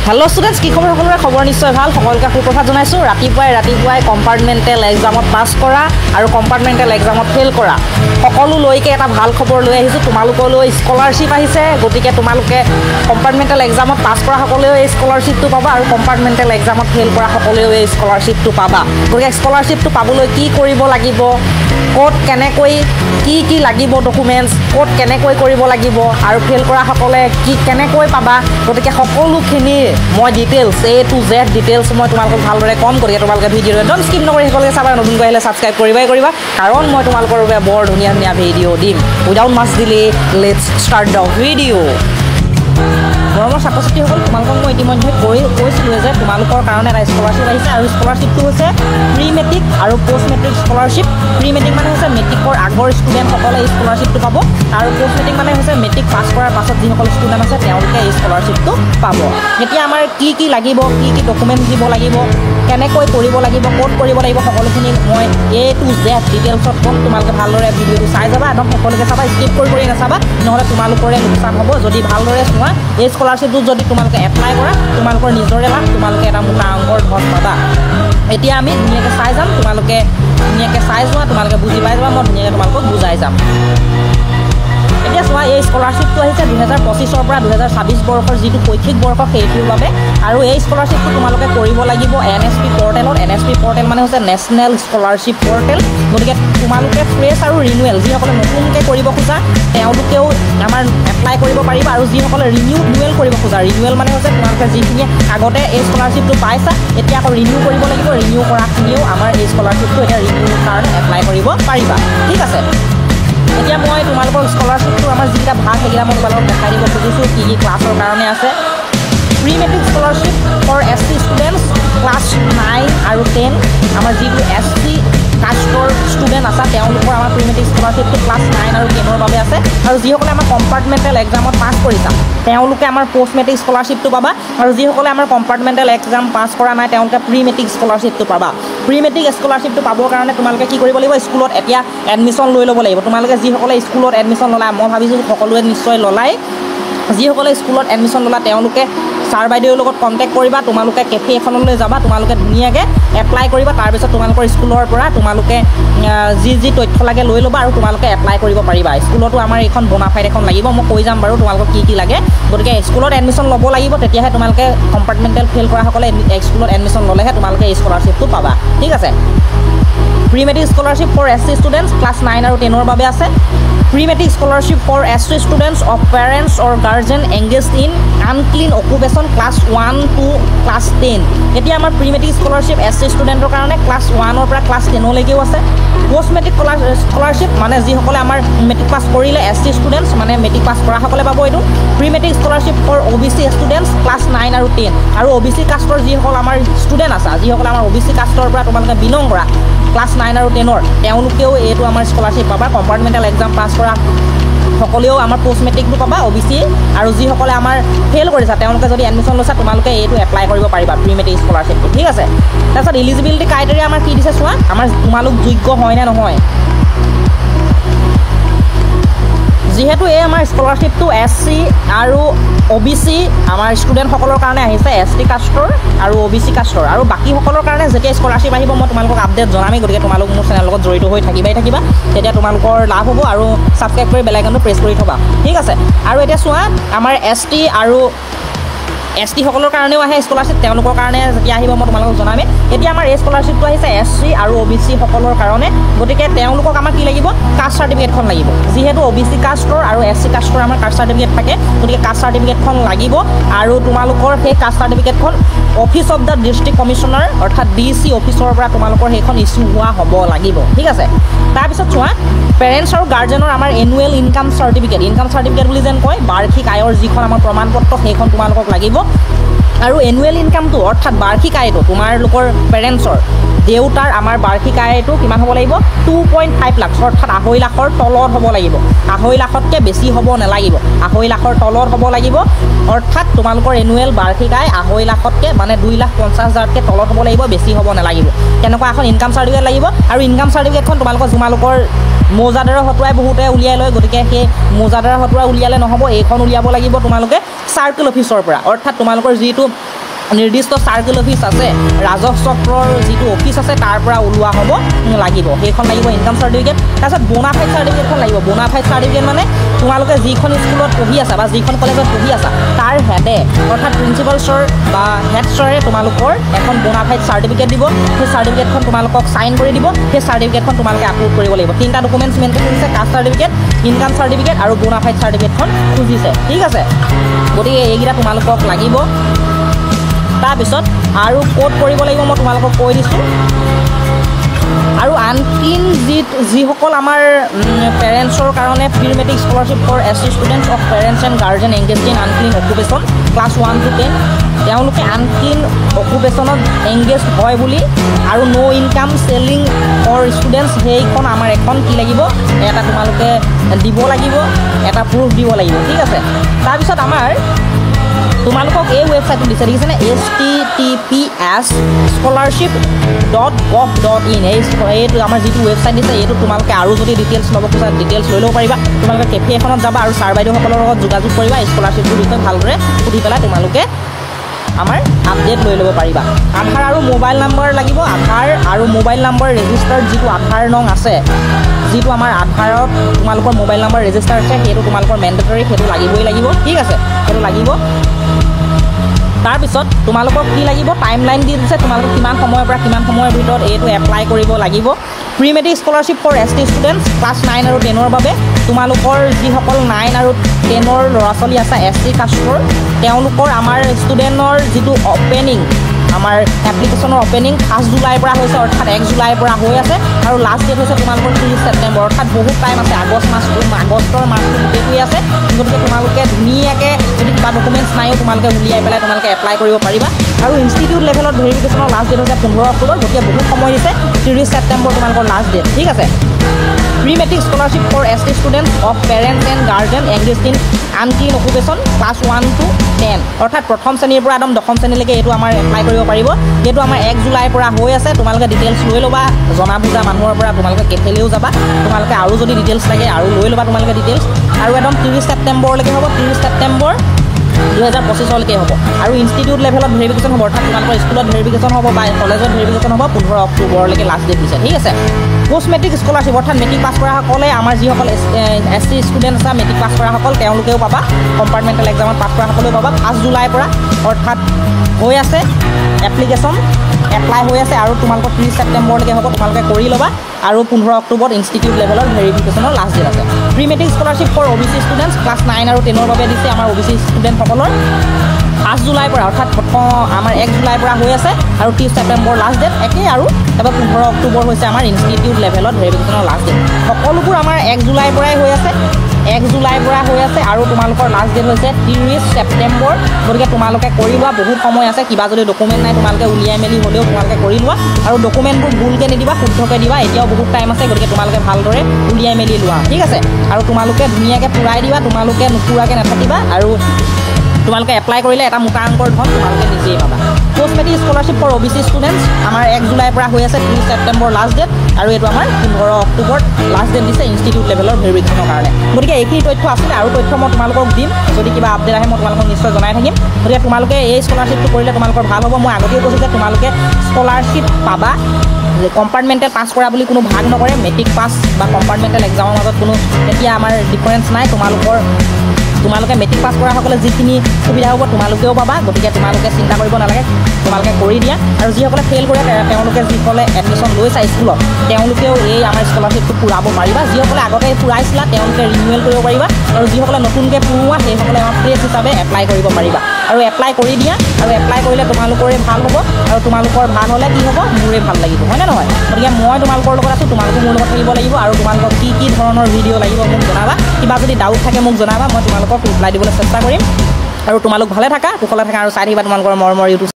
hello students की खबर সকলোৰে খবৰ নিশ্চয় ভাল সকলোকে সুপ্ৰভাত জনাইছো ৰাতিপুৱাই কম্পাৰ্টমেণ্টেল এক্সামত পাছ কৰা আৰু কম্পাৰ্টমেণ্টেল এক্সামত ফেল কৰা সকলো লৈকে এটা ভাল খবৰ লৈ আহিছো তোমালোকলৈ স্কলাৰশ্বিপ আহিছে গতিকে তোমালোকে কম্পাৰ্টমেণ্টেল এক্সামত পাছ কৰা সকলোৱে এই স্কলাৰশ্বিপটো পাবা আৰু কম্পাৰ্টমেণ্টেল এক্সামত ফেল কৰা সকলোৱে এই স্কলাৰশ্বিপটো পাবা গতিকে স্কলাৰশ্বিপটো পাবলৈ কি কৰিব লাগিব কোড কেনেকৈ কি লাগিব ডকুমেন্টস কোড কেনেকৈ কৰিব লাগিব আৰু ফেল কৰা সকলে কি কেনেকৈ পাবা গতিকে সকলোখিনি মই details A to Z details মই তোমালোকক ভালদৰে কম কৰি তোমালোকে ভিডিঅ' একদম স্কিপ নকৰি সকলোকে চাবা নতুনকৈ আহিলে সাবস্ক্ৰাইব কৰিবা কাৰণ মই তোমালোকৰ বাবে বৰ ধুনীয়া ভিডিঅ' দিম without much delay let's start the video' মৰমৰ ছাত্ৰ-ছাত্ৰীসকল তোমালোকক মই ইতিমধ্যে কৈছিলোঁ যে তোমালোকৰ কাৰণে এটা স্কলাৰশ্বিপ আহিছে আৰু স্কলাৰশ্বিপটো হৈছে প্ৰি মেট্ৰিক আৰু post matric scholarship pre matric মানে হৈছে মেট্ৰিকৰ আগৰ ষ্টুডেণ্টসকলে এই স্কলাৰশ্বিপটো পাব আৰু পোষ্ট মেট্ৰিক মানে হৈছে মেট্ৰিক পাছ কৰাৰ পাছত যিসকল ষ্টুডেণ্ট আছে তেওঁলোকে এই স্কলাৰশ্বিপটো পাব এতিয়া আমাৰ কি লাগিব কি ডকুমেণ্ট দিব লাগিব কেনেকৈ কৰিব লাগিব ক'ত কৰিব লাগিব সকলোখিনি মই A to Z ডিটেইলছত ক'ম তোমালোকে ভালদৰে ভিডিঅ'টো চাই যাবা একদম সকলোকে চাবা স্কিপ কৰি নাচাবা নহ'লে তোমালোকৰে লোকচান হ'ব যদি ভালদৰে চোৱা এই স্কলাৰশ্বিপটো যদি তোমালোকে এপ্লাই কৰা তোমালোকৰ নিজৰে লাভ তোমালোকে এটা মোটা অংকৰ ধন পাবা এতিয়া আমি ধুনীয়াকৈ চাই যাম তোমালোকে ধুনীয়াকৈ চাই যোৱা তোমালোকে বুজি পাই যাবা মই ধুনীয়াকৈ তোমালোকক বুজাই যাম এতিয়া চোৱা এই স্কলাৰশ্বিপটো আহিছে 2025 পৰা 2026 বৰ্ষৰ যিটো শৈক্ষিক বৰ্ষ সেইটোৰ বাবে আৰু এই স্কলাৰশ্বিপটো তোমালোকে কৰিব লাগিব NSP পৰ্টেলত NSP পৰ্টেল মানে হৈছে নেশ্যনেল স্কলাৰশ্বিপ পৰ্টেল গতিকে তোমালোকে ফ্ৰেছ আৰু ৰিনিউৱেল যিসকলে নতুনকৈ কৰিব খোজা তেওঁলোকেও আমাৰ এপ্লাই কৰিব পাৰিবা আৰু যিসকলে ৰিনিউৱেল কৰিব খোজা ৰিনিউৱেল মানে হৈছে তোমালোকে যিখিনি আগতে এই স্কলাৰশ্বিপটো পাইছা এতিয়া আকৌ ৰিনিউ কৰিব লাগিব ৰিনিউ কৰাখিনিও আমাৰ এই স্কলাৰশ্বিপটো এতিয়া ৰিনিউৰ কাৰণে এপ্লাই কৰিব পাৰিবা ঠিক আছে এতিয়া মই তোমালোকৰ স্কলাৰশ্বিপটো আমাৰ যিটা ভাগ সেইকেইটা মই তোমালোকক দেখাই দিব খুজিছোঁ কি ক্লাছৰ কাৰণে আছে pre matric scholarship for SC students class 9 আৰু 10 আমাৰ যিটো SC কাষ্টৰ ষ্টুডেণ্ট আছে তেওঁলোকৰ আমাৰ প্ৰি মেট্ৰিক স্কলাৰশ্বিপটো ক্লাছ 9 আৰু 10ৰ বাবে আছে আৰু যিসকলে আমাৰ কম্পাৰ্টমেণ্টেল এক্সামত পাছ কৰিছা তেওঁলোকে আমাৰ পোষ্ট মেট্ৰিক স্কলাৰশ্বিপটো পাবা আৰু যিসকলে আমাৰ কম্পাৰ্টমেণ্টেল এক্সাম পাছ কৰা নাই তেওঁলোকে প্ৰি মেট্ৰিক স্কলাৰশ্বিপটো পাবা প্ৰি মেট্ৰিক স্কলাৰশ্বিপটো পাবৰ কাৰণে তোমালোকে কি কৰিব লাগিব স্কুলত এতিয়া এডমিশ্যন লৈ ল'ব লাগিব তোমালোকে যিসকলে স্কুলত এডমিশ্যন ল'লা মই ভাবিছোঁ সকলোৱে নিশ্চয় ল'লাই যিসকলে স্কুলত এডমিশ্যন ল'লা তেওঁলোকে ছাৰ বাইদেউৰ লগত কণ্টেক্ট কৰিবা তোমালোকে কেফে এখনলৈ যাবা তোমালোকে ধুনীয়াকৈ এপ্লাই কৰিবা তাৰপিছত তোমালোকৰ স্কুলৰ পৰা তোমালোকে যি তথ্য লাগে লৈ ল'বা আৰু তোমালোকে এপ্লাই কৰিব পাৰিবা স্কুলতো আমাৰ এইখন বনাফাইড এখন লাগিব মই কৈ যাম বাৰু তোমালোকক কি লাগে গতিকে স্কুলত এডমিশ্যন ল'ব লাগিব তেতিয়াহে তোমালোকে কম্পাৰ্টমেণ্টেল ফেইল কৰাসকলে স্কুলত এডমিশ্যন ল'লেহে তোমালোকে এই স্কলাৰশ্বিপটো পাবা ঠিক আছে pre matric scholarship for SC students class 9 আৰু 10ৰ বাবে আছে pre matric scholarship for SC students of parents or guardian engage in unclean occupation class 1 to class 10 এতিয়া আমাৰ প্ৰি মেট্ৰিক স্কলাৰশ্বিপ SC ষ্টুডেণ্টৰ কাৰণে ক্লাছ 1ৰ পৰা ক্লাছ 10লৈকেও আছে পোষ্ট মেট্ৰিক স্কলাৰশ্বিপ মানে যিসকলে আমাৰ মেট্ৰিক পাছ কৰিলে SC ষ্টুডেণ্টছ মানে মেট্ৰিক পাছ কৰাসকলে পাব এইটো pre matric scholarship for OBC students class 9 আৰু 10 আৰু OBC কাষ্টৰ যিসকল আমাৰ ষ্টুডেণ্ট আছে যিসকলে আমাৰ OBC কাষ্টৰ পৰা তোমালোকে বিলং কৰা ক্লাছ 9 আৰু 10ৰ তেওঁলোকেও এইটো আমাৰ স্কলাৰশ্বিপ পাবা কম্পাৰ্টমেণ্টেল এক্সাম পাছ কৰা সকলেও আমাৰ পোষ্ট মেট্ৰিকটো পাবা OBC আৰু যিসকলে আমাৰ ফেইল কৰিছা তেওঁলোকে যদি এডমিশ্যন লৈছা তোমালোকে এইটো এপ্লাই কৰিব পাৰিবা প্ৰি মেট্ৰিক স্কলাৰশ্বিপটো ঠিক আছে তাৰপিছত এলিজিবিলিটি ক্ৰাইটেৰিয়া আমাৰ কি দিছে চোৱা আমাৰ তোমালোক যোগ্য হয় নে নহয় যিহেতু এই আমাৰ স্কলাৰশ্বিপটো SC আৰু OBC আমাৰ ষ্টুডেণ্টসকলৰ কাৰণে আহিছে ST কাষ্টৰ আৰু OBC কাষ্টৰ আৰু বাকীসকলৰ কাৰণে যেতিয়া স্কলাৰশ্বিপ আহিব মই তোমালোকক আপডেট জনামেই গতিকে তোমালোক মোৰ চেনেলৰ লগত জড়িত হৈ থাকিবা তেতিয়া তোমালোকৰ লাভ হ'ব আৰু ছাবস্ক্ৰাইব কৰি বেল আইকনটো প্ৰেছ কৰি থবা ঠিক আছে আৰু এতিয়া চোৱা আমাৰ ST আৰু ST সকলৰ কাৰণেও আহে স্কলাৰশ্বিপ তেওঁলোকৰ কাৰণে যেতিয়া আহিব মই তোমালোকক জনামেই এতিয়া আমাৰ এই স্কলাৰশ্বিপটো আহিছে SC আৰু OBC সকলৰ কাৰণে গতিকে তেওঁলোকক আমাৰ কি লাগিব কাষ্ট চাৰ্টিফিকেটখন লাগিব যিহেতু OBC কাষ্টৰ আৰু SC কাষ্টৰ আমাৰ কাষ্ট চাৰ্টিফিকেট থাকে গতিকে কাষ্ট চাৰ্টিফিকেটখন লাগিব আৰু তোমালোকৰ সেই কাষ্ট চাৰ্টিফিকেটখন office of the district commissioner অৰ্থাৎ DC অফিচৰ পৰা তোমালোকৰ সেইখন ইছ্যু হোৱা হ'ব লাগিব ঠিক আছে তাৰপিছত চোৱা পেৰেণ্টছ আৰু গাৰ্জেনৰ আমাৰ এনুৱেল ইনকাম চাৰ্টিফিকেট বুলি যেন কয় বাৰ্ষিক আয়ৰ যিখন আমাৰ প্ৰমাণপত্ৰ সেইখন তোমালোকক লাগিব আৰু এনুৱেল ইনকামটো অৰ্থাৎ বাৰ্ষিক আয়টো তোমালোকৰ পেৰেণ্টছৰ দেউতাৰ আমাৰ বাৰ্ষিক আয়টো কিমান হ'ব লাগিব 2.5 লাখ অৰ্থাৎ 2.5 লাখৰ তলত হ'ব লাগিব 2.5 লাখতকৈ বেছি হ'ব নালাগিব 2.5 লাখৰ তলত হ'ব লাগিব অৰ্থাৎ তোমালোকৰ এনুৱেল বাৰ্ষিক আয় 2.5 লাখতকৈ মানে 2,50,000তকৈ তলত হ'ব লাগিব বেছি হ'ব নালাগিব তেনেকুৱা এখন ইনকাম চাৰ্টিফিকেট লাগিব আৰু ইনকাম চাৰ্টিফিকেটখন তোমালোকৰ মৌজাদাৰৰ হতুৱাই বহুতে উলিয়াই লয় গতিকে সেই মৌজাদাৰৰ হতুৱাই উলিয়ালে নহ'ব এইখন উলিয়াব লাগিব তোমালোকে সাৰ্কেল অফিচৰ পৰা অৰ্থাৎ তোমালোকৰ যিটো যিটো নিৰ্দিষ্ট চাৰ্কেল অফিচ আছে ৰাজহ চক্ৰৰ যিটো অফিচ আছে তাৰ পৰা ওলোৱা হ'ব লাগিব সেইখন লাগিব ইনকাম চাৰ্টিফিকেট তাৰপিছত বোনাফাইড চাৰ্টিফিকেটখন লাগিব বোনাফাইড চাৰ্টিফিকেট মানে তোমালোকে যিখন স্কুলত পঢ়ি আছা বা যিখন কলেজত পঢ়ি আছা তাৰ হেডে অৰ্থাৎ প্ৰিন্সিপাল ছাৰ বা হেড ছাৰে তোমালোকৰ এখন বোনাফাইড চাৰ্টিফিকেট দিব সেই চাৰ্টিফিকেটখন তোমালোকক চাইন কৰি দিব সেই চাৰ্টিফিকেটখন তোমালোকে আপলোড কৰিব লাগিব তিনিটা ডকুমেণ্টছ মেইনকৈ খুজিছে কাষ্ট চাৰ্টিফিকেট ইনকাম চাৰ্টিফিকেট আৰু বোনাফাইড চাৰ্টিফিকেটখন খুজিছে ঠিক আছে গতিকে এইকেইটা তোমালোকক লাগিব তাৰপিছত আৰু ক'ত কৰিব লাগিব মই তোমালোকক কৈ দিছোঁ আৰু আনকি যিসকল আমাৰ পেৰেণ্টছৰ কাৰণে pre matric scholarship for SC students of parents and guardian engaged in unclean occupation class 1 to 10 তেওঁলোকে আনক্লিন অকুপেশ্যনত এংগেজ হয় বুলি আৰু ন' ইনকাম চেলিং ফৰ ষ্টুডেণ্টছ সেইখন আমাৰ এখন কি লাগিব এটা তোমালোকে দিব লাগিব এটা প্ৰুফ দিব লাগিব ঠিক আছে তাৰপিছত আমাৰ তোমালোকক এই ৱেবছাইটটো দিছে দেখিছেনে https://scholarship.gov.in এইটো আমাৰ যিটো ৱেবছাইট দিছে এইটো তোমালোকে আৰু যদি ডিটেইলছ ল'ব খোজা ডিটেইলছ লৈ ল'ব পাৰিবা তোমালোকে কেফে এখনত যাবা আৰু ছাৰ বাইদেউসকলৰ লগত যোগাযোগ কৰিবা স্কলাৰশ্বিপটোৰ বিষয়ে ভালদৰে সুধি পেলাই তোমালোকে আমাৰ আপডেট লৈ ল'ব পাৰিবা আধাৰ আৰু মোবাইল নম্বৰ লাগিব আধাৰ আৰু মোবাইল নম্বৰ ৰেজিষ্টাৰ্ড যিটো আধাৰ নং আছে যিটো আমাৰ আধাৰত তোমালোকৰ মোবাইল নম্বৰ ৰেজিষ্টাৰ আছে সেইটো তোমালোকৰ মেণ্ডেটৰী সেইটো লাগিবই লাগিব ঠিক আছে সেইটো লাগিব তাৰপিছত তোমালোকক কি লাগিব টাইমলাইন দি দিছে তোমালোকে কিমান সময়ৰ পৰা কিমান সময়ৰ ভিতৰত এইটো এপ্লাই কৰিব লাগিব pre matric scholarship for ST students class 9 আৰু 10ৰ বাবে তোমালোকৰ যিসকল 9 আৰু 10ৰ ল'ৰা ছোৱালী আছে ST কাষ্টৰ তেওঁলোকৰ আমাৰ ষ্টুডেণ্টৰ যিটো অপেনিং আমাৰ এপ্লিকেশ্যনৰ অপেনিং 1 জুলাইৰ পৰা হৈছে অৰ্থাৎ 1 জুলাইৰ পৰা হৈ আছে আৰু লাষ্ট ডেট হৈছে তোমালোকৰ 30 ছেপ্টেম্বৰ অৰ্থাৎ বহুত টাইম আছে আগষ্টৰ মাহটো গোটেইটোৱে আছে গতিকে তোমালোকে ধুনীয়াকৈ যদি কিবা ডকুমেণ্টছ নাইও তোমালোকে উলিয়াই পেলাই তোমালোকে এপ্লাই কৰিব পাৰিবা আৰু ইনষ্টিটিউট লেভেলত ভেৰিফিকেশ্যনৰ লাষ্ট ডেট হৈছে 15 অক্টোবৰ গতিকে বহুত সময় দিছে 30 ছেপ্টেম্বৰ তোমালোকৰ লাষ্ট ডেট ঠিক আছে pre matric scholarship for ST students of parents and guardian engaged in unclean occupation class 1 to 10 অৰ্থাৎ প্ৰথম শ্ৰেণীৰ পৰা একদম দশম শ্ৰেণীলৈকে এইটো আমাৰ এপ্লাই কৰিব পাৰিব যিহেতু আমাৰ 1 জুলাইৰ পৰা হৈ আছে তোমালোকে ডিটেইলছ লৈ ল'বা জনা বুজা মানুহৰ পৰা তোমালোকে কেফেলেও যাবা তোমালোকে আৰু যদি ডিটেইলছ লাগে আৰু লৈ ল'বা তোমালোকে ডিটেইলছ আৰু একদম 30 ছেপ্টেম্বৰলৈকে হ'ব 30 ছেপ্টেম্বৰ 2025লৈকে হ'ব আৰু ইনষ্টিটিউট লেভেলত ভেৰিফিকেশ্যন হ'ব অৰ্থাৎ তোমালোকৰ স্কুলত ভেৰিফিকেশ্যন হ'ব বা কলেজত ভেৰিফিকেশ্যন হ'ব 15 অক্টোবৰলৈকে লাষ্ট ডেট দিছে ঠিক আছে পোষ্ট মেট্ৰিক স্কলাৰশ্বিপ অৰ্থাৎ মেট্ৰিক পাছ কৰাসকলে আমাৰ যিসকল SC ষ্টুডেণ্ট আছে মেট্ৰিক পাছ কৰাসকল তেওঁলোকেও পাবা কম্পাৰ্টমেণ্টেল এক্সামত পাছ কৰাসকলেও পাবা 5 জুলাইৰ পৰা অৰ্থাৎ হৈ আছে এপ্লিকেশ্যন এপ্লাই হৈ আছে আৰু তোমালোকৰ 30 ছেপ্টেম্বৰলৈকে হ'ব তোমালোকে কৰি ল'বা আৰু 15 অক্টোবৰত ইনষ্টিটিউট লেভেলৰ ভেৰিফিকেশ্যনৰ লাষ্ট ডেট আছে pre matric scholarship for OBC students class 9 আৰু 10ৰ বাবে দিছে আমাৰ OBC ষ্টুডেণ্টসকলৰ 5 জুলাইৰ পৰা অৰ্থাৎ আমাৰ 1 জুলাইৰ পৰা হৈ আছে আৰু 30 ছেপ্টেম্বৰ লাষ্ট ডেট একেই আৰু তাৰপৰা 15 অক্টোবৰ হৈছে আমাৰ ইনষ্টিটিউট লেভেলত ভেৰিফিকেশ্যনৰ লাষ্ট ডেট সকলোবোৰ আমাৰ 1 জুলাইৰ পৰাই হৈ আছে 1 জুলাইৰ পৰা হৈ আছে আৰু তোমালোকৰ লাষ্ট ডেট হৈছে 30 ছেপ্টেম্বৰ গতিকে তোমালোকে কৰি লোৱা বহুত সময় আছে কিবা যদি ডকুমেণ্ট নাই তোমালোকে উলিয়াই মেলি হ'লেও তোমালোকে কৰি লোৱা আৰু ডকুমেণ্টবোৰ ভুলকৈ নিদিবা শুদ্ধকৈ দিবা এতিয়াও বহুত টাইম আছে গতিকে তোমালোকে ভালদৰে উলিয়াই মেলি লোৱা ঠিক আছে আৰু তোমালোকে ধুনীয়াকৈ পূৰাই দিবা তোমালোকে নুপুৰাকৈ নাথাকিবা আৰু তোমালোকে এপ্লাই কৰিলে এটা মোটা অংকৰ ধন তোমালোকে নিজেই পাবা post matric scholarship for OBC students আমাৰ 1 জুলাইৰ পৰা হৈ আছে 30 ছেপ্টেম্বৰ লাষ্ট ডেট আৰু এইটো আমাৰ 15 অক্টোবৰত লাষ্ট ডেট দিছে ইনষ্টিটিউট লেভেলৰ ভেৰিফিকেশ্যনৰ কাৰণে গতিকে এইখিনি তথ্য আছিলে আৰু তথ্য মই তোমালোকক দিম যদি কিবা আপডেট আহে মই তোমালোকক নিশ্চয় জনাই থাকিম গতিকে তোমালোকে এই স্কলাৰশ্বিপটো কৰিলে তোমালোকৰ ভাল হ'ব মই আগতেই কৈছোঁ যে তোমালোকে স্কলাৰশ্বিপ পাবা কম্পাৰ্টমেণ্টেল পাছ কৰা বুলি কোনো ভাগ নকৰে মেট্ৰিক পাছ বা কম্পাৰ্টমেণ্টেল এক্সামৰ মাজত কোনো এতিয়া আমাৰ ডিফাৰেঞ্চ নাই তোমালোকে মেট্ৰিক পাছ কৰাসকলে যিখিনি সুবিধা হ'ব তোমালোকেও পাবা গতিকে তোমালোকে চিন্তা কৰিব নালাগে তোমালোকে কৰি দিয়া আৰু যিসকলে ফেইল কৰে তেওঁলোকে যিসকলে এডমিশ্যন লৈছা স্কুলত তেওঁলোকেও এই আমাৰ স্কলাৰশ্বিপটো পূৰাব পাৰিবা যিসকলে আগতে পূৰাইছিলা তেওঁলোকে ৰিনিউৱেল কৰিব পাৰিবা আৰু যিসকলে নতুনকৈ পূৰোৱা সেইসকলে আমাৰ ফ্ৰেছ হিচাপে এপ্লাই কৰিব পাৰিবা আৰু এপ্লাই কৰি দিয়া আৰু এপ্লাই কৰিলে তোমালোকৰে ভাল হ'ব আৰু তোমালোকৰ ভাল হ'লে কি হ'ব মোৰে ভাল লাগিব হয়নে নহয় গতিকে মই তোমালোকৰ লগত আছোঁ তোমালোকে মোৰ লগত থাকিব লাগিব আৰু তোমালোকক কি ধৰণৰ ভিডিঅ' লাগিব মোক জনাবা কিবা যদি ডাউট থাকে মোক জনাবা মই তোমালোকক ৰিপ্লাই দিবলৈ চেষ্টা কৰিম আৰু তোমালোক ভালে থাকা কুশলে থাকা আৰু চাই থাকিবা তোমালোকৰ মৰমৰ ইউটিউব